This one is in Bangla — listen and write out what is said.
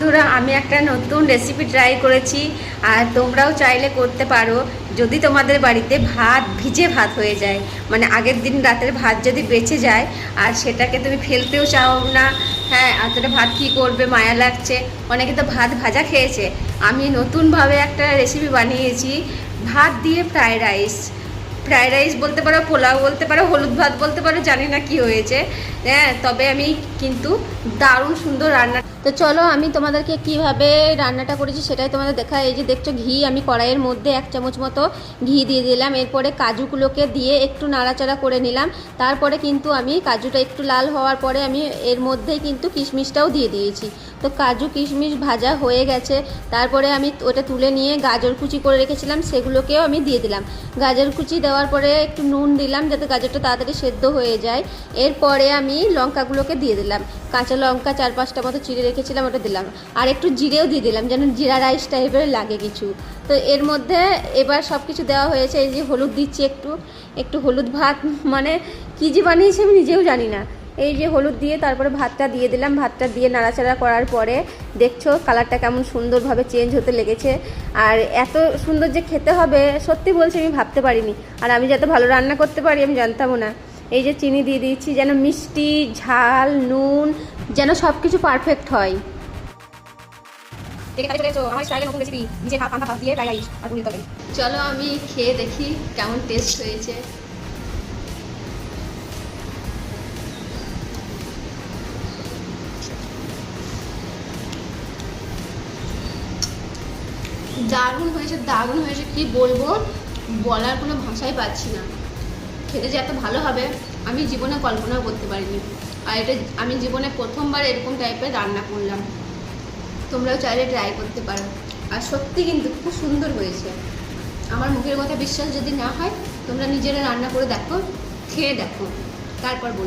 বন্ধুরা, আমি একটা নতুন রেসিপি ট্রাই করেছি আর তোমরাও চাইলে করতে পারো। যদি তোমাদের বাড়িতে ভিজে ভাত হয়ে যায়, মানে আগের দিন রাতের ভাত যদি বেঁচে যায় আর সেটাকে তুমি ফেলতেও চাও না, হ্যাঁ, আর সেটা ভাত কী করবে, মায়া লাগছে। অনেকে তো ভাত ভাজা খেয়েছে। আমি নতুনভাবে একটা রেসিপি বানিয়েছি, ভাত দিয়ে ফ্রাইড রাইস বলতে পারো, পোলাও বলতে পারো, হলুদ ভাত বলতে পারো, জানি না কি হয়েছে। হ্যাঁ, তবে আমি কিন্তু দারুণ সুন্দর রান্না। তো চলো আমি তোমাদেরকে কিভাবে রান্নাটা করেছি সেটাই তোমাদের দেখা। এই যে দেখছো ঘি, আমি কড়াইয়ের মধ্যে 1 চামচ মতো ঘি দিয়ে দিলাম। এরপরে কাজুগুলোকে দিয়ে একটু নাড়াচাড়া করে নিলাম। তারপরে কিন্তু আমি কাজুটা একটু লাল হওয়ার পরে আমি এর মধ্যেই কিন্তু কিশমিশটাও দিয়ে দিয়েছি। তো কাজু কিশমিশ ভাজা হয়ে গেছে। তারপরে আমি ওটা তুলে নিয়ে গাজর কুচি করে রেখেছিলাম, সেগুলোকেও আমি দিয়ে দিলাম। গাজর কুচি দেওয়ার পরে একটু নুন দিলাম যাতে গাজরটা তাড়াতাড়ি সেদ্ধ হয়ে যায়। এরপরে আমি লঙ্কাগুলোকে দিয়ে দিলাম, কাঁচা লঙ্কা 4-5টা মতো চিড়ে রেখেছিলাম, ওটা দিলাম। আর একটু জিরেও দিয়ে দিলাম যেন জিরা রাইস টাইপের লাগে কিছু। তো এর মধ্যে এবার সব কিছু দেওয়া হয়েছে। এই যে হলুদ দিচ্ছি, একটু হলুদ ভাত, মানে কী যে বানিয়েছি আমি নিজেও জানি না। এই যে হলুদ দিয়ে তারপরে ভাতটা দিয়ে দিলাম। ভাতটা দিয়ে নাড়াচাড়া করার পরে দেখছো কালারটা কেমন সুন্দরভাবে চেঞ্জ হতে লেগেছে। আর এত সুন্দর যে খেতে হবে সত্যি বলছি আমি ভাবতে পারিনি। আর আমি যত ভালো রান্না করতে পারি আমি জানতামও না। এই যে চিনি দিয়ে দিচ্ছি যেন মিষ্টি, ঝাল, নুন যেন সব কিছু পারফেক্ট হয়। চলো আমি খেয়ে দেখি কেমন টেস্ট হয়েছে। দারুণ হয়েছে, কি বলবো, বলার কোনো ভাষাই পাচ্ছি না। খেতে যে এত ভালো হবে আমি জীবনে কল্পনাও করতে পারিনি। আর এটা আমি জীবনে প্রথমবার এরকম টাইপের রান্না করলাম। তোমরাও চাইলে ট্রাই করতে পারো। আর সত্যি কিন্তু খুব সুন্দর হয়েছে। আমার মুখের কথা বিশ্বাস যদি না হয়, তোমরা নিজেরা রান্না করে দেখো, খেয়ে দেখো, তারপর বলবো।